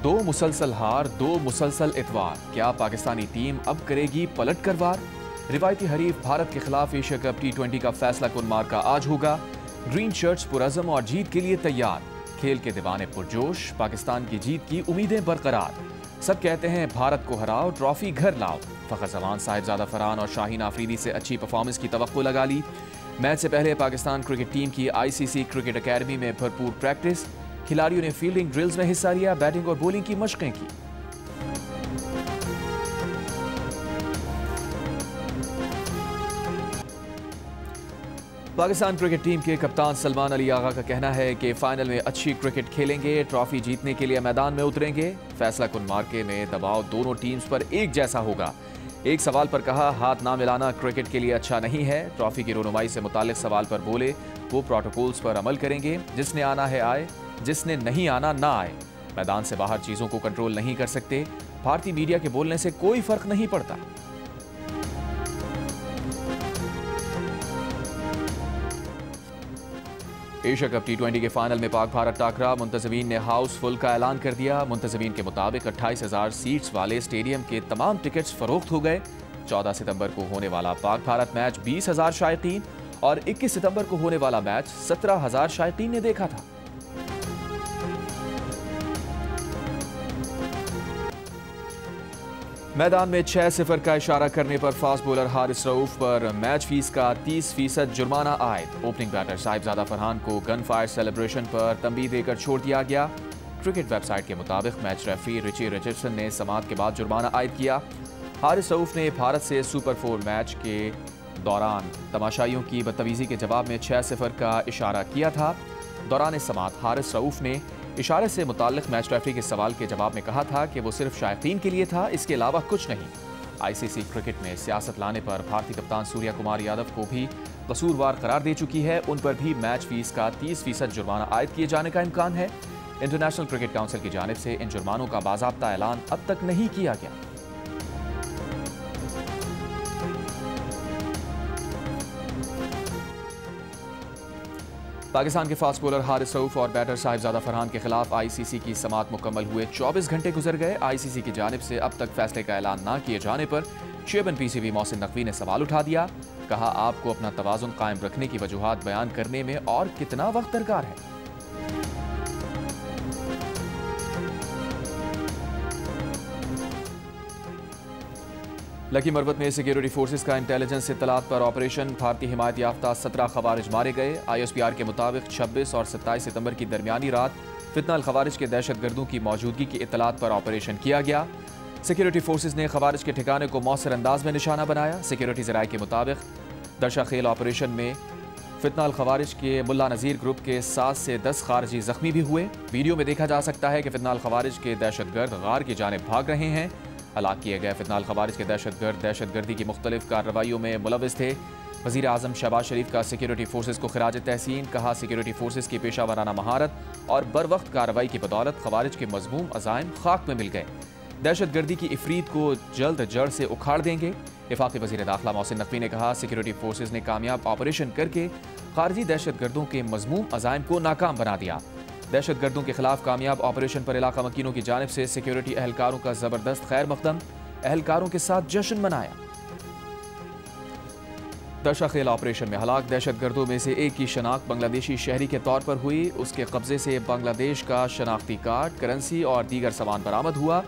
दो मुसलसल हार, दो मुसलसल इतवार। क्या पाकिस्तानी टीम अब करेगी पलट कर वार? रिवायती हरीफ भारत के खिलाफ एशिया कप T20 का फैसला कुन मार्का आज होगा। ग्रीन शर्ट्स पुरअज़म और जीत के लिए तैयार। खेल के दीवाने पुरजोश, पाकिस्तान की जीत की उम्मीदें बरकरार। सब कहते हैं भारत को हराओ, ट्रॉफी घर लाओ। फखर जमान, साहिबजादा फरहान और शाहीन आफरीदी से अच्छी परफॉर्मेंस की तवक्को लगा ली। मैच से पहले पाकिस्तान क्रिकेट टीम की ICC क्रिकेट अकेडमी में भरपूर प्रैक्टिस। खिलाड़ियों ने फील्डिंग ड्रिल्स में हिस्सा लिया, बैटिंग और बॉलिंग की मशकें की। पाकिस्तान क्रिकेट टीम के कप्तान सलमान अली आगा का कहना है कि फाइनल में अच्छी क्रिकेट खेलेंगे, ट्रॉफी जीतने के लिए मैदान में उतरेंगे। फैसला कुन मार्के में दबाव दोनों टीम्स पर एक जैसा होगा। एक सवाल पर कहा, हाथ ना मिलाना क्रिकेट के लिए अच्छा नहीं है। ट्रॉफी की रोनुमाई से मुताल्लिक सवाल पर बोले, वो प्रोटोकॉल्स पर अमल करेंगे। जिसने आना है आए, जिसने नहीं आना ना आए। मैदान से बाहर चीजों को कंट्रोल नहीं कर सकते। भारतीय मीडिया के बोलने से कोई फर्क नहीं पड़ता। एशिया कप T20 के फाइनल में पाक भारत टाकरा। मुंतजमीन ने हाउसफुल का ऐलान कर दिया। मुंतजमीन के मुताबिक 28,000 सीट्स वाले स्टेडियम के तमाम टिकट्स फरोख्त हो गए। 14 सितंबर को होने वाला पाक भारत मैच 20,000 शायकीन और 21 सितंबर को होने वाला मैच 17,000 शायकीन ने देखा था। मैदान में 6-0 का इशारा करने पर फास्ट बॉलर हारिस रऊफ पर मैच फीस का 30% जुर्माना आयद। ओपनिंग बैटर साहिबजादा फरहान को गन फायर सेलिब्रेशन पर तंबीह देकर छोड़ दिया गया। क्रिकेट वेबसाइट के मुताबिक मैच रेफरी रिची रिचर्डसन ने समाअत के बाद जुर्माना आयद किया। हारिस रऊफ ने भारत से सुपर 4 मैच के दौरान तमाशाइयों की बदतमीजी के जवाब में 6-0 का इशारा किया था। दौरान समाअत हारिस रऊफ ने इशारे से मुताल्लिक मैच रेफरी के सवाल के जवाब में कहा था कि वो सिर्फ शायकीन के लिए था, इसके अलावा कुछ नहीं। ICC क्रिकेट में सियासत लाने पर भारतीय कप्तान सूर्या कुमार यादव को भी कसूरवार करार दे चुकी है। उन पर भी मैच फीस का 30% जुर्माना आयद किए जाने का इम्कान है। इंटरनेशनल क्रिकेट काउंसिल की जानिब से इन जुर्मानों का बाज़ाब्ता ऐलान अब तक नहीं किया गया। पाकिस्तान के फास्ट बॉलर हारिस रऊफ और बैटर साहिबजादा फरहान के खिलाफ ICC की समाअत मुकम्मल हुए 24 घंटे गुजर गए। ICC की जानिब से अब तक फैसले का ऐलान ना किए जाने पर चेयरमैन PCB मोहसिन नकवी ने सवाल उठा दिया। कहा, आपको अपना तवाज़ुन कायम रखने की वजूहात बयान करने में और कितना वक्त दरकार है। लकी मरवत में सिक्योरिटी फोर्सेस का इंटेलिजेंस इत्तलात पर ऑपरेशन। भारतीय हिमायत याफ्ता 17 खवारिज मारे गए। ISPR के मुताबिक 26 और 27 सितंबर की दरमियानी रात फितना अल खवारिज के दहशतगर्दों की मौजूदगी की इत्तलात पर ऑपरेशन किया गया। सिक्योरिटी फोर्सेस ने खवारिज के ठिकाने को मौसर अंदाज में निशाना बनाया। सिक्योरिटी ज़राए के मुताबिक दशा-खेल ऑपरेशन में फितना अल खवारिज के मुल्ला नज़ीर ग्रुप के 7 से 10 खारजी जख्मी भी हुए। वीडियो में देखा जा सकता है कि फितना अल खवारिज के दहशतगर्द गार की जानिब भाग रहे हैं। हलाक किए गए फितना अल खवारिज के दहशतगर्द दहशतगर्दी की मुख्तलिफ कार्रवाइयों में मुलविस थे। वज़ीर आज़म शहबाज शरीफ का सिक्योरिटी फोर्सेस को खिराज तहसीन। कहा, सिक्योरिटी फोर्सेस की पेशा वराना महारत और बर वक्त कार्रवाई की बदौलत खवारिज के मज़मूम अज़ाइम खाक में मिल गए। दहशतगर्दी की इफरीत को जल्द जड़ से उखाड़ देंगे। वफाकी वज़ीर दाखिला मोहसिन नकवी ने कहा, सिक्योरिटी फोर्सेस ने कामयाब ऑपरेशन करके खारजी दहशतगर्दों के मज़मूम अज़ाइम को नाकाम बना दिया। दहशतगर्दों के खिलाफ कामयाब ऑपरेशन पर इलाका मकीनों की जानिब से सिक्योरिटी एहलकारों का जबरदस्त खैर मकदम। एहलकारों के साथ जश्न मनाया। दशा-खेल ऑपरेशन में हलाक दहशतगर्दों में से एक की शनाख्त बांग्लादेशी शहरी के तौर पर हुई। उसके कब्जे से बांग्लादेश का शनाख्ती कार्ड, करेंसी और दीगर सामान बरामद हुआ।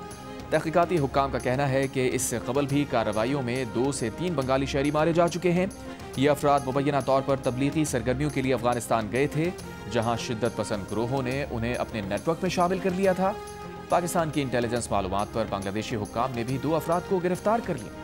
तहकीकाती हुक्काम का कहना है कि इससे कबल भी कार्रवाइयों में 2 से 3 बंगाली शहरी मारे जा चुके हैं। ये अफराद मुबैना तौर पर तबलीगी सरगर्मियों के लिए अफगानिस्तान गए थे, जहां शिद्दत पसंद ग्रोहों ने उन्हें अपने नेटवर्क में शामिल कर लिया था। पाकिस्तान की इंटेलिजेंस मालूमात पर बांग्लादेशी हुक्काम ने भी 2 अफराद को गिरफ्तार कर लिया।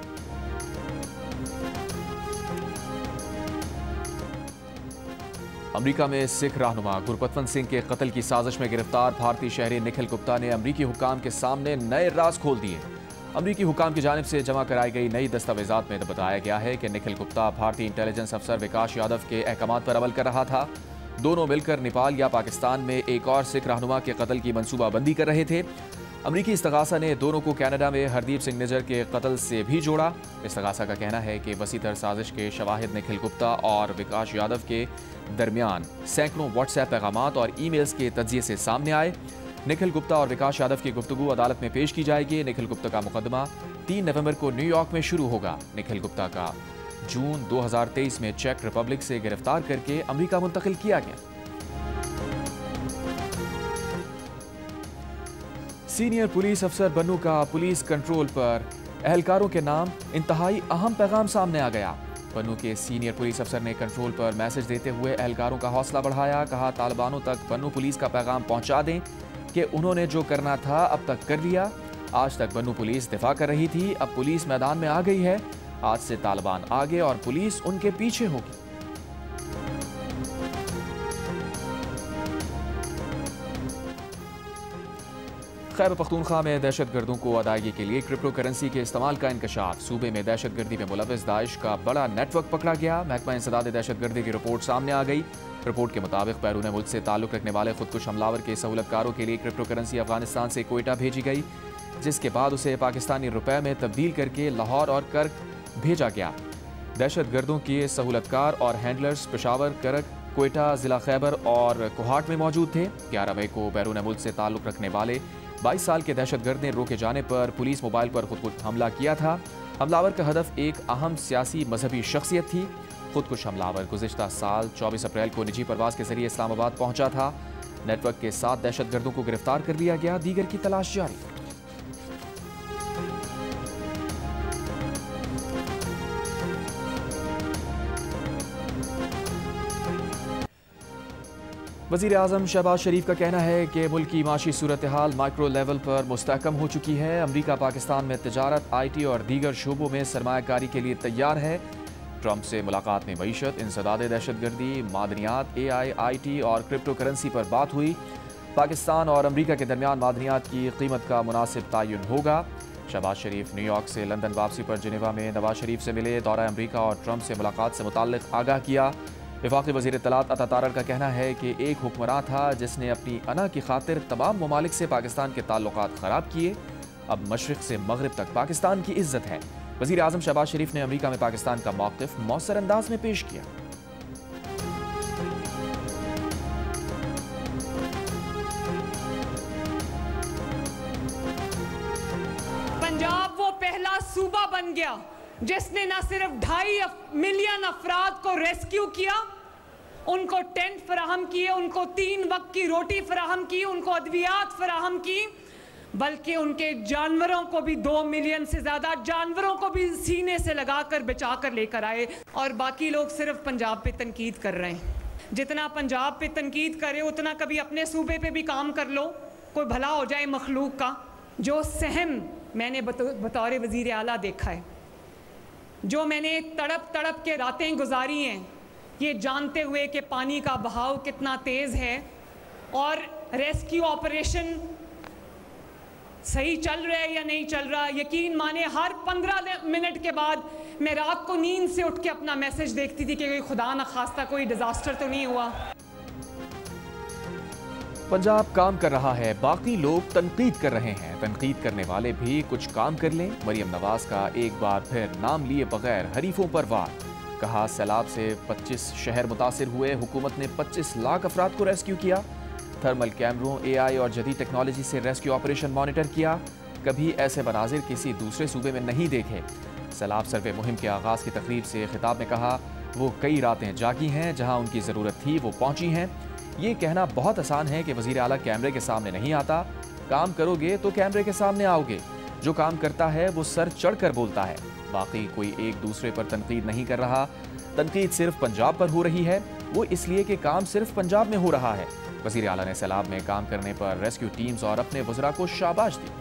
अमरीका में सिख रहनुमा गुरपतवंत सिंह के कत्ल की साजिश में गिरफ्तार भारतीय शहरी निखिल गुप्ता ने अमरीकी हुक्काम के सामने नए राज खोल दिए। अमरीकी हुक्काम की जानिब से जमा कराई गई नई दस्तावेजात में बताया गया है कि निखिल गुप्ता भारतीय इंटेलिजेंस अफसर विकास यादव के अहकामात पर अमल कर रहा था। दोनों मिलकर नेपाल या पाकिस्तान में एक और सिख रहनुमा के कत्ल की मनसूबाबंदी कर रहे थे। अमरीकी इस्तगासा ने दोनों को कनाडा में हरदीप सिंह निज्जर के कत्ल से भी जोड़ा। इस्तगासा का कहना है कि वसीतर साजिश के शवाहिद निखिल गुप्ता और विकास यादव के दरमियान सैकड़ों व्हाट्सएप पैगामात और ईमेल्स के तज्जिए से सामने आए। निखिल गुप्ता और विकास यादव की गुफ्तगू अदालत में पेश की जाएगी। निखिल गुप्ता का मुकदमा 3 नवंबर को न्यूयॉर्क में शुरू होगा। निखिल गुप्ता का जून 2023 में चेक रिपब्लिक से गिरफ्तार करके अमेरिका मुंतकिल किया गया। सीनियर पुलिस अफसर बन्नू का पुलिस कंट्रोल पर एहलकारों के नाम इंतहाई अहम पैगाम सामने आ गया। बन्नू के सीनियर पुलिस अफसर ने कंट्रोल पर मैसेज देते हुए एहलकारों का हौसला बढ़ाया। कहा, तालिबानों तक बन्नू पुलिस का पैगाम पहुंचा दें कि उन्होंने जो करना था अब तक कर लिया। आज तक बन्नू पुलिस दिफा कर रही थी, अब पुलिस मैदान में आ गई है। आज से तालिबान आगे और पुलिस उनके पीछे होगी। खैबर पख्तूनख्वा में दहशतगर्दों को अदायगी के लिए क्रिप्टो करेंसी के इस्तेमाल का इंकशाफ। सूबे में दहशतगर्दी में मुलव्वस दाइश का बड़ा नेटवर्क पकड़ा गया। महकमा इंसदाद दहशतगर्दी की रिपोर्ट सामने आ गई। रिपोर्ट के मुताबिक बैरून मुल्क से ताल्लुक रखने वाले खुदकुश हमलावर के सहूलतकारों के लिए क्रिप्टो करेंसी अफगानिस्तान से कोयटा भेजी गई, जिसके बाद उसे पाकिस्तानी रुपए में तब्दील करके लाहौर और कर्क भेजा गया। दहशतगर्दों के सहूलतकार और हैंडलर्स पेशावर, करक, कोयटा, जिला खैबर और कोहाट में मौजूद थे। 11 मई को बैरून मुल्क से ताल्लुक रखने वाले 22 साल के दहशतगर्द ने रोके जाने पर पुलिस मोबाइल पर खुदकुश हमला किया था। हमलावर का हदफ एक अहम सियासी मजहबी शख्सियत थी। खुदकुश हमलावर गुज़िश्ता साल 24 अप्रैल को निजी परवाज के जरिए इस्लामाबाद पहुंचा था। नेटवर्क के 7 दहशतगर्दों को गिरफ्तार कर लिया गया, दीगर की तलाश जारी। वज़ीर आज़म शहबाज शरीफ का कहना है कि मुल्क की माशी सूरत हाल माइक्रो लेवल पर मुस्तहकम हो चुकी है। अमरीका पाकिस्तान में तिजारत, IT और दीगर शोबों में सरमायाकारी के लिए तैयार है। ट्रंप से मुलाकात में मईशत, इंसदाद दहशतगर्दी, मादनियात, AI, IT और क्रिप्टो करेंसी पर बात हुई। पाकिस्तान और अमरीका के दरमियान मादनियात की कीमत का मुनासिब तयन होगा। शहबाज शरीफ न्यूयॉर्क से लंदन वापसी पर जिनेवा में नवाज शरीफ से मिले। दौरा अमरीका और ट्रंप से मुलाकात से मुताल्लिक आगाह किया। वफाकी वज़ीर इत्तलात अता तारर का कहना है कि एक हुक्मरान था जिसने अपनी अना की खातिर तमाम ममालिक से पाकिस्तान के ताल्लुकात ख़राब किए। अब मशरिक़ से मगरिब तक पाकिस्तान की इज्जत है। वज़ीर आज़म शहबाज शरीफ ने अमरीका में पाकिस्तान का मौक़िफ़ मौसर अंदाज में पेश किया। पंजाब वो पहला सूबा बन गया जिसने न सिर्फ 2.5 मिलियन अफराद को रेस्क्यू किया, उनको टेंट फराहम किए, उनको 3 वक्त की रोटी फराहम की, उनको अद्वियात फराहम की, बल्कि उनके जानवरों को भी 2 मिलियन से ज़्यादा जानवरों को भी सीने से लगाकर बचा कर लेकर आए। और बाकी लोग सिर्फ पंजाब पे तनकीद कर रहे हैं। जितना पंजाब पे तनकीद करे उतना कभी अपने सूबे पे भी काम कर लो, कोई भला हो जाए मखलूक का। जो सहम मैंने बतौर वज़ीर आला देखा है, जो मैंने तड़प तड़प के रातें गुजारी हैं, ये जानते हुए कि पानी का बहाव कितना तेज़ है और रेस्क्यू ऑपरेशन सही चल रहा है या नहीं चल रहा। यकीन माने हर 15 मिनट के बाद मैं रात को नींद से उठ के अपना मैसेज देखती थी कि खुदा न खास्ता कोई डिजास्टर तो नहीं हुआ। पंजाब काम कर रहा है, बाकी लोग तनकीद कर रहे हैं। तनकीद करने वाले भी कुछ काम कर लें। मरियम नवाज का एक बार फिर नाम लिए बगैर हरीफों पर वार। कहा, सैलाब से 25 शहर मुतासिर हुए, हुकूमत ने 25 लाख अफराद को रेस्क्यू किया। थर्मल कैमरों, AI और जदीद टेक्नोलॉजी से रेस्क्यू ऑपरेशन मॉनिटर किया। कभी ऐसे मनाजिर किसी दूसरे सूबे में नहीं देखे। सैलाब सर्वे मुहिम के आगाज़ की तकरीब से खिताब में कहा, वो कई रातें जागी हैं, जहाँ उनकी ज़रूरत थी वो पहुँची हैं। ये कहना बहुत आसान है कि वज़ीर आला कैमरे के सामने नहीं आता। काम करोगे तो कैमरे के सामने आओगे। जो काम करता है वो सर चढ़कर बोलता है। बाकी कोई एक दूसरे पर तनकीद नहीं कर रहा। तनकीद सिर्फ पंजाब पर हो रही है, वो इसलिए कि काम सिर्फ पंजाब में हो रहा है। वज़ीर आला ने सैलाब में काम करने पर रेस्क्यू टीम्स और अपने वज़रा को शाबाश दी।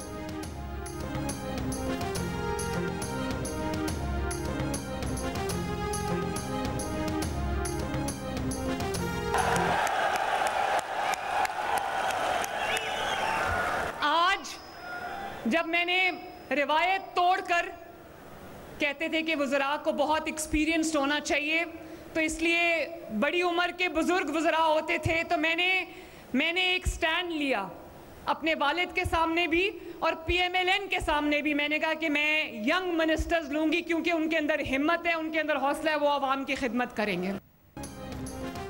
जब मैंने रिवायत तोड़कर कहते थे कि वज़रा को बहुत एक्सपीरियंस्ड होना चाहिए, तो इसलिए बड़ी उम्र के बुज़ुर्ग वज़रा होते थे, तो मैंने एक स्टैंड लिया अपने वालिद के सामने भी और PMLN के सामने भी। मैंने कहा कि मैं यंग मिनिस्टर्स लूँगी क्योंकि उनके अंदर हिम्मत है, उनके अंदर हौसला है, वो आवाम की खिदमत करेंगे।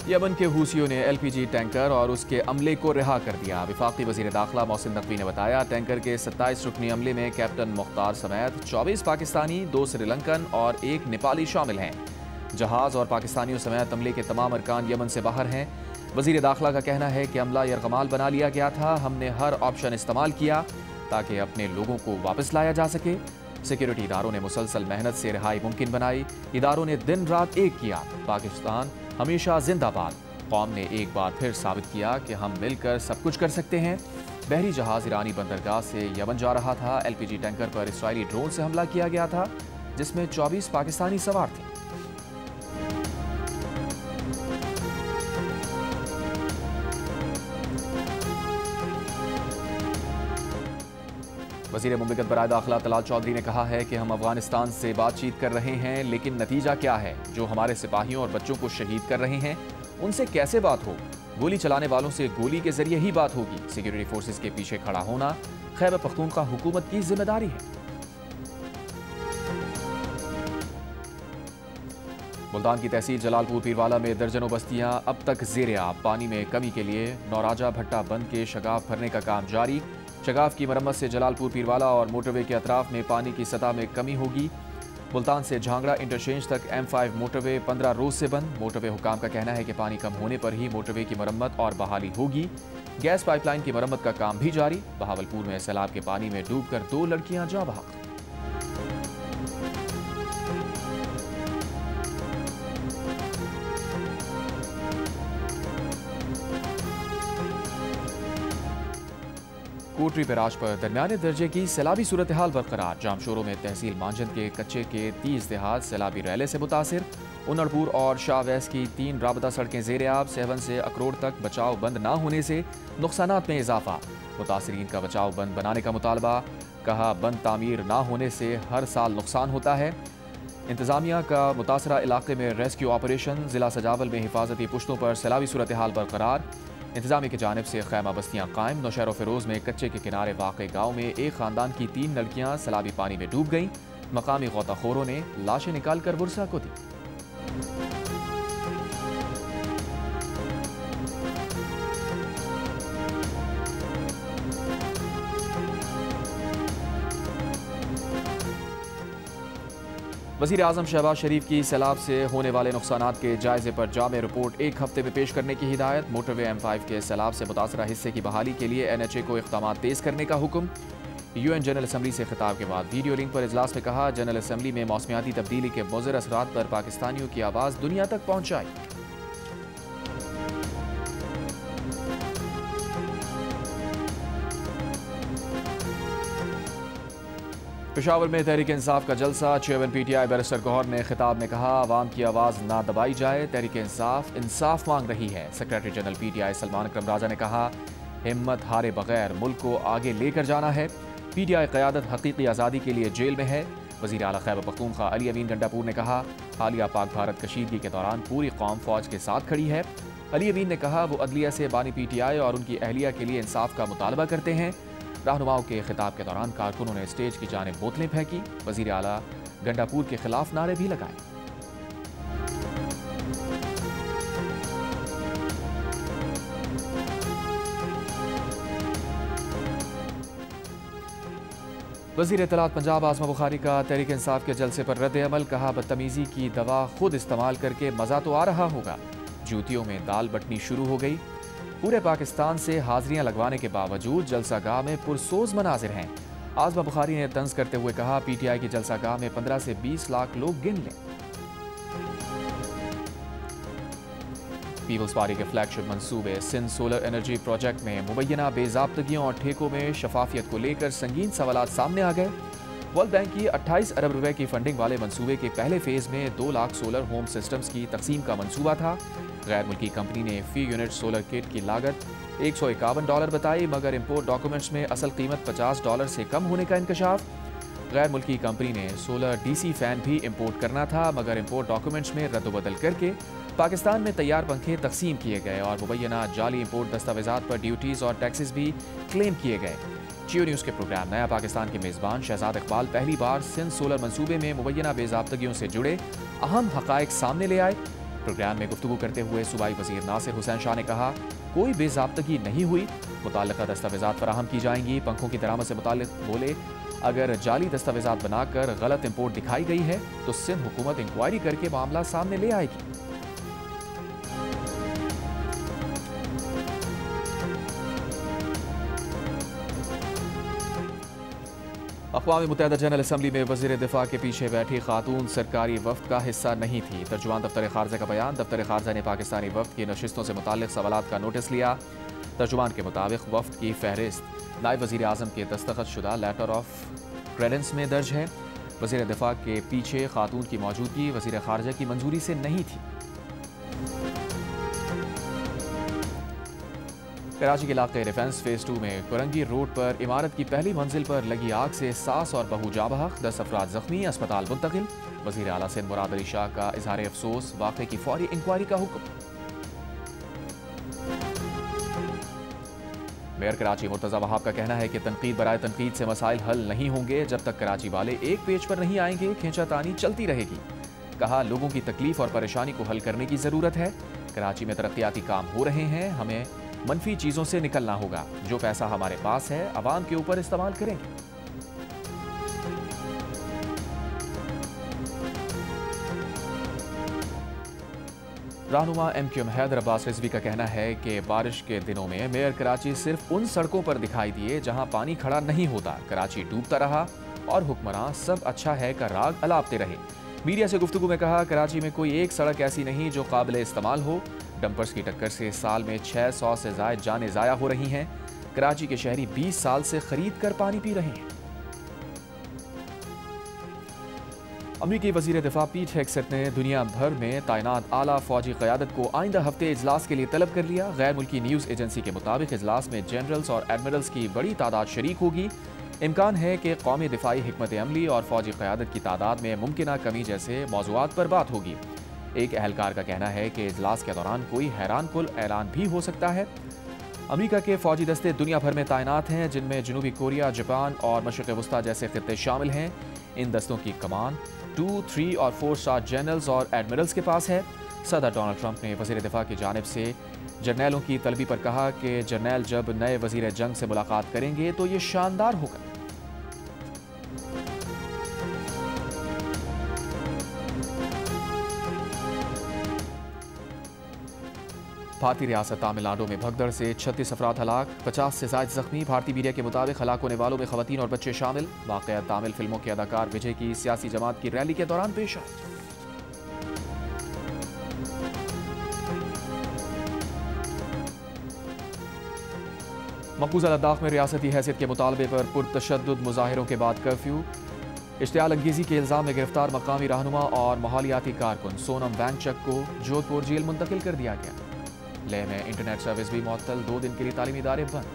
यमन के हूसियों ने LPG टैंकर और उसके अमले को रिहा कर दिया। वफाकी वज़ीर दाखिला मोहसिन नकवी ने बताया, टैंकर के 27 रुकनी अमले में कैप्टन मुख्तार समेत 24 पाकिस्तानी, 2 श्रीलंकन और 1 नेपाली शामिल हैं। जहाज़ और पाकिस्तानियों समेत अमले के तमाम अरकान यमन से बाहर हैं। वज़ीर दाखिला का कहना है कि अमला यरगमाल बना लिया गया था। हमने हर ऑप्शन इस्तेमाल किया ताकि अपने लोगों को वापस लाया जा सके। सिक्योरिटी इदारों ने मुसलसल मेहनत से रिहाई मुमकिन बनाई। इदारों ने दिन रात एक किया। पाकिस्तान हमेशा जिंदाबाद। कौम ने एक बार फिर साबित किया कि हम मिलकर सब कुछ कर सकते हैं। बहरी जहाज ईरानी बंदरगाह से यमन जा रहा था। LPG टैंकर पर इसराइली ड्रोन से हमला किया गया था, जिसमें 24 पाकिस्तानी सवार थे। वज़ीर मुमलिकत बराए दाखिला तलाल चौधरी ने कहा है कि हम अफगानिस्तान से बातचीत कर रहे हैं, लेकिन नतीजा क्या है? जो हमारे सिपाहियों और बच्चों को शहीद कर रहे हैं, उनसे कैसे बात हो? गोली चलाने वालों से गोली के जरिए ही बात होगी। सिक्योरिटी फोर्सेस के पीछे खड़ा होना खैबर पख्तूनख्वा हुकूमत की जिम्मेदारी है। मुल्तान की तहसील जलालपुर पीरवाला में दर्जनों बस्तियां अब तक ज़ेर-ए-आब। पानी में कमी के लिए नौराजा भट्टा बंद के शगाफ भरने का काम जारी। शगाफ की मरम्मत से जलालपुर पीरवाला और मोटरवे के अतराफ में पानी की सतह में कमी होगी। मुल्तान से झांगड़ा इंटरचेंज तक M5 मोटरवे 15 रोज से बंद। मोटरवे हुकाम का कहना है कि पानी कम होने पर ही मोटरवे की मरम्मत और बहाली होगी। गैस पाइपलाइन की मरम्मत का काम भी जारी। बहावलपुर में सैलाब के पानी में डूबकर 2 लड़कियां जाँ बहक। कोटरी बैराज पर दरमियाने दर्जे की सैलाबी सूरत हाल बरकरार। जामशोरों में तहसील मांझंद के कच्चे के 30 देहात सैलाबी रैले से मुतासिर। उन्नड़पुर और शाह वैस की 3 राबता सड़कें ज़ेर-ए-आब। 7 से अकरोड़ तक बचाव बंद ना होने से नुकसानात में इजाफा। मुतासरीन का बचाव बंद बनाने का मुतालबा। कहा, बंद तामीर ना होने से हर साल नुकसान होता है। इंतजामिया का मुतासरा इलाके में रेस्क्यू ऑपरेशन। जिला सजावल में हिफाजती पुश्तों पर सैलाबी सूरत हाल बरकरार। इंतजामिया की जानिब से खैमा बस्तियां कायम। नौशहर फिरोज में कच्चे के किनारे वाक़े गाँव में एक खानदान की 3 लड़कियां सैलाबी पानी में डूब गईं। मकामी गौताखोरों ने लाशें निकालकर वर्षा को दी। वज़ीर आज़म शहबाज शरीफ की सैलाब से होने वाले नुकसानात के जायजे पर जामे रिपोर्ट 1 हफ्ते में पेश करने की हिदायत। मोटरवे M5 के सैलाब से मुतासरा हिस्से की बहाली के लिए NHA को इक़दाम तेज़ करने का हुक्म। UN जनरल असम्बली से खिताब के बाद वीडियो लिंक पर इजलास में कहा, जनरल असम्बली में मौसमियाती तब्दीली के मुज़र असरात पर पाकिस्तानियों की आवाज़ दुनिया तक पहुँचाई। पेशावर में तहरीक इंसाफ का जलसा। चेयरमैन PTI बैरिस्टर गौहर ने खिताब में कहा, आवाम की आवाज़ ना दबाई जाए। तहरीक इंसाफ मांग रही है। सेक्रेटरी जनरल PTI सलमान अकरम राजा ने कहा, हिम्मत हारे बगैर मुल्क को आगे लेकर जाना है। PTI क़यादत हकीकी आज़ादी के लिए जेल में है। वज़ीर आला खैबर पख्तूनख्वा अली अमीन गंडापुर ने कहा, हालिया पाक भारत कशीदगी के दौरान पूरी कौम फौज के साथ खड़ी है। अली अमीन ने कहा, वो अदलिया से बानी PTI और उनकी अहलिया के लिए इंसाफ का मुतालबा करते हैं। रहनुमाओं के खिताब के दौरान कारकुनों ने स्टेज की जानिब बोतलें फेंकी। वज़ीर आला गंडापुर के खिलाफ नारे भी लगाए। वज़ीर इत्तलात पंजाब आज़मा बुखारी का तहरीक इंसाफ के जलसे पर रद्द अमल। कहा, बदतमीज़ी की दवा खुद इस्तेमाल करके मज़ा तो आ रहा होगा। जूतियों में दाल बटनी शुरू हो गई। पूरे पाकिस्तान से हाजिरियां लगवाने के बावजूद जलसागाह में पुरसोज मनाजिर हैं। आज़मा बुखारी ने तंज करते हुए कहा, PTI की जलसागाह में 15 से 20 लाख लोग गिन लें। पीपल्स पार्टी के फ्लैगशिप मंसूबे सिंध सोलर एनर्जी प्रोजेक्ट में मुबैना बेज़ाब्तगियों और ठेकों में शफाफियत को लेकर संगीन सवालात सामने आ गए। वर्ल्ड बैंक की 28 अरब रुपए की फंडिंग वाले मंसूबे के पहले फेज में 2 लाख सोलर होम सिस्टम्स की तकसीम का मंसूबा था। गैर मुल्की कंपनी ने फी यूनिट सोलर किट की लागत $151 बताई, मगर इंपोर्ट डॉक्यूमेंट्स में असल कीमत $50 से कम होने का इंकशाफ। गैर मुल्की कंपनी ने सोलर DC फैन भी इंपोर्ट करना था, मगर इंपोर्ट डॉक्यूमेंट्स में रद्दबदल करके पाकिस्तान में तैयार पंखे तकसीम किए गए और मुबैना जाली इंपोर्ट दस्तावेजात पर ड्यूटीज और टैक्सेस भी क्लेम किए गए। जियो न्यूज़ के प्रोग्राम नया पाकिस्तान के मेज़बान शहजाद इकबाल पहली बार सिंध सोलर मंसूबे में मुबैना बेज़ाब्तगियों से जुड़े अहम हक़ाइक़ सामने ले आए। प्रोग्राम में गुफ्तगू करते हुए सूबाई वजीर नासिर हुसैन शाह ने कहा, कोई बेज़ाब्तगी नहीं हुई, मुताल्लिका दस्तावेज़ात फराहम की जाएंगी। पंखों की दरामद से मुताल्लिक बोले, अगर जाली दस्तावेज़ात बनाकर गलत इंपोर्ट दिखाई गई है तो सिंध हुकूमत इंक्वायरी करके मामला सामने ले आएगी। अक़वाम मुत्तहिदा जनरल असम्बली में वज़ीर दिफा के पीछे बैठी खातून सरकारी वफ्द का हिस्सा नहीं थी। तर्जुमान दफ्तर खारजा का बयान। दफ्तर खारजा ने पाकिस्तानी वफ्द की नशिस्तों से मुताल्लिक सवालात का नोटिस लिया। तर्जुमान के मुताबिक वफ्द की फहरिस्त नायब वज़ीर आज़म के दस्तखत शुदा लेटर ऑफ क्रेडेंस में दर्ज है। वज़ीर दिफा के पीछे खातून की मौजूदगी वज़ीर खारजा की मंजूरी से नहीं थी। कराची के इलाके डिफेंस फेज 2 में कुरंगी रोड पर इमारत की पहली मंजिल पर लगी आग से सास और बहू जाँ बहक, 10 अफराद जख्मी, अस्पताल मुंतकिल। वज़ीर आला सिंध मुराद अली शाह का इजहार अफसोस, वाक़े की फौरी इंक्वायरी का हुक्म। मेयर कराची मुर्तज़ा वहाब का कहना है कि तनकीद बराए तनकीद से मसाइल हल नहीं होंगे जब तक कराची वाले एक पेज पर नहीं आएंगे, खींचातानी चलती रहेगी। कहा, लोगों की तकलीफ और परेशानी को हल करने की ज़रूरत है। कराची में तरक्याती काम हो रहे हैं, हमें मनफी चीज़ों से निकलना होगा। जो पैसा हमारे पास है अवाम के ऊपर इस्तेमाल करेंगे। रहनुमा MQM हैदर अब्बास रिजवी का कहना है कि बारिश के दिनों में मेयर कराची सिर्फ उन सड़कों पर दिखाई दिए जहां पानी खड़ा नहीं होता। कराची डूबता रहा और हुक्मरान सब अच्छा है का राग अलापते रहे। मीडिया से गुफ्तगू में कहा, कराची में कोई एक सड़क ऐसी नहीं जो काबिल इस्तेमाल हो। डंपर्स की टक्कर से साल में 600 से ज़ायद जानें ज़ाया हो रही हैं। कराची के शहरी 20 साल से खरीद कर पानी पी रहे हैं। अमरीकी वज़ीर दिफा पीट हेग्सेट ने दुनिया भर में तैनात आला फौजी क़यादत को आइंदा हफ्ते इजलास के लिए तलब कर लिया। गैर मुल्की न्यूज़ एजेंसी के मुताबिक इजलास में जनरल्स और एडमिरल्स की बड़ी तादाद शरीक होगी। इम्कान है कि कौमी दिफाई हिकमत अमली और फौजी क़यादत की तादाद में मुमकिना कमी जैसे मौज़ूआत पर बात होगी। एक अहलकार का कहना है कि इजलास के दौरान कोई हैरान कुल ऐलान भी हो सकता है। अमेरिका के फौजी दस्ते दुनिया भर में तैनात हैं, जिनमें जनूबी कोरिया, जापान और मशरिक़ वस्ता जैसे खित्ते शामिल हैं। इन दस्तों की कमान 2, 3 और 4 स्टार जनरल्स और एडमिरल्स के पास है। सदर डोनाल्ड ट्रंप ने वज़ीर दिफा की जानिब से जर्नैलों की तलबी पर कहा कि जर्नैल जब नए वज़ीर जंग से मुलाकात करेंगे तो ये शानदार होगा। भारतीय रियासत तमिलनाडु में भगदड़ से 36 अफराद हलाक, 50 से ज़ायद जख्मी। भारतीय मीडिया के मुताबिक हलाक होने वालों में खवातीन और बच्चे शामिल। वाक़या तमिल फिल्मों के अदाकार विजय की सियासी जमात की रैली के दौरान पेश आया। मकबूजा लद्दाख में रियासती हैसियत के मुतालबे पर पुरतशद्दुद मुजाहिरों के बाद कर्फ्यू। इश्तियाल अंगेजी के इल्ज़ाम में गिरफ्तार मकामी रहनुमा और माहौलियाती कारकुन सोनम वांगचक को जोधपुर जेल मुंतकिल कर दिया गया। लेह में इंटरनेट सर्विस भी मुअत्तल, 2 दिन के लिए तालीमी इदारे बंद।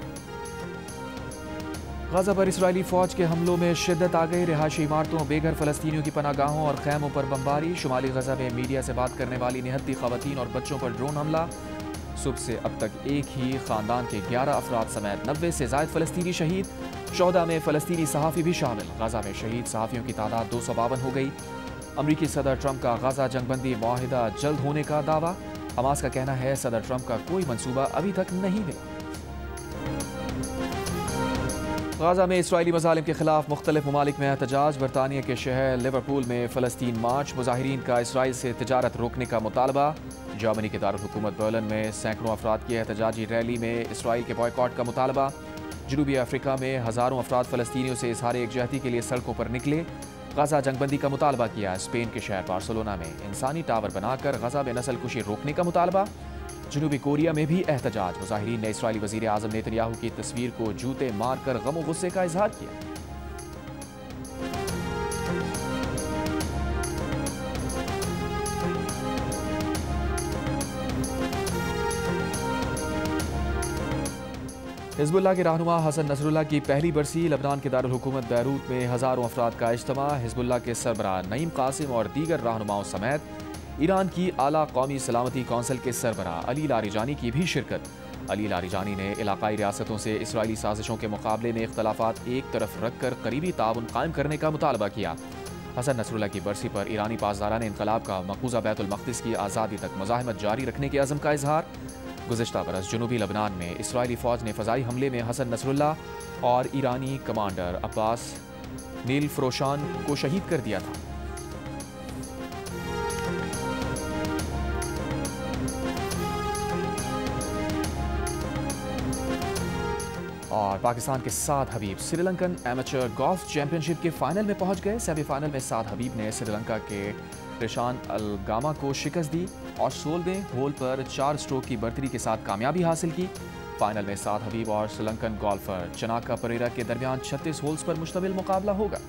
गाजा पर इसराइली फौज के हमलों में शिद्दत आ गई। रिहायशी इमारतों, बेघर फलस्तीनियों की पनागाहों और खैमों पर बमबारी। शुमाली गजा में मीडिया से बात करने वाली निहत्ती खवातीन और बच्चों पर ड्रोन हमला। सुबह से अब तक एक ही खानदान के 11 अफराद समेत 90 से ज़ायद फलस्तीनी शहीद। 14 में फलस्तीनी सहाफ़ी भी शामिल। गाजा में शहीद सहाफ़ियों की तादाद 252 हो गई। अमरीकी सदर ट्रंप का गाजा जंगबंदी मुआहिदा जल्द होने का दावा। हमास का कहना है सदर ट्रंप का कोई मंसूबा अभी तक नहीं मिला। गाजा में इसराइली मज़ालिम के खिलाफ मुख्तलिफ ममालिक में एहतजाज। बरतानिया के शहर लिवरपूल में फ़लस्तीन मार्च। मुजाहिरीन का इसराइल से तिजारत रोकने का मुतालबा। जर्मनी के दारुल हुकूमत बर्लिन में सैकड़ों अफराद की एहतजाजी रैली में इसराइल के बॉयकॉट का मुतालबा। जनूबी अफ्रीका में हज़ारों अफराद फ़लस्तीनियों से इजहार एकजहती के लिए सड़कों पर निकले। गजा जंगबंदी का मुतालबा किया। स्पेन के शहर बार्सिलोना में इंसानी टावर बनाकर गजा में नस्ल कुशी रोकने का मुतालबा। जनूबी कोरिया में भी एहतजाज। मुजाहिरीन ने इसराइली वज़ीर आज़म नेतन्याहू की तस्वीर को जूते मारकर गम और गुस्से का इजहार किया। हिज़्बुल्लाह के रहनुमा हसन नसरुल्लाह की पहली बरसी। लबनान के दारुल हुकूमत बैरूत में हज़ारों अफराद का इज्तिमा। हिज़्बुल्लाह के सरबराह नईम कासिम और दीगर रहनुमाओं समेत ईरान की आला कौमी सलामती कौंसिल के सरबराह अली लारिजानी की भी शिरकत। अली लारिजानी ने इलाकाई रियासतों से इसराइली साजिशों के मुकाबले में इख्तलाफात एक तरफ रखकर करीबी ताउन कायम करने का मुतालबा किया। हसन नसरुल्लाह की बरसी पर ईरानी पासदारान इनकलाब का मकबूजा बैतुल मक़दिस की आज़ादी तक मुज़ाहमत जारी रखने के अज़म का इजहार। गुज़िश्ता बरस जनूबी लबनान में इसराइली फ़ौज ने फ़ज़ाई हमले में हसन नसरुल्लाह और ईरानी कमांडर अब्बास नील फ़रोशान को शहीद कर दिया था। और पाकिस्तान के साद हबीब श्रीलंकन एमेचर गोल्फ चैंपियनशिप के फाइनल में पहुंच गए। सेमीफाइनल में साद हबीब ने श्रीलंका के रिशान अलगामा को शिकस्त दी और 16वें होल पर 4 स्ट्रोक की बढ़तरी के साथ कामयाबी हासिल की। फाइनल में साद हबीब और श्रीलंकन गोल्फर चनाका परेरा के दरमियान 36 होल्स पर मुश्तमिल मुकाबला होगा।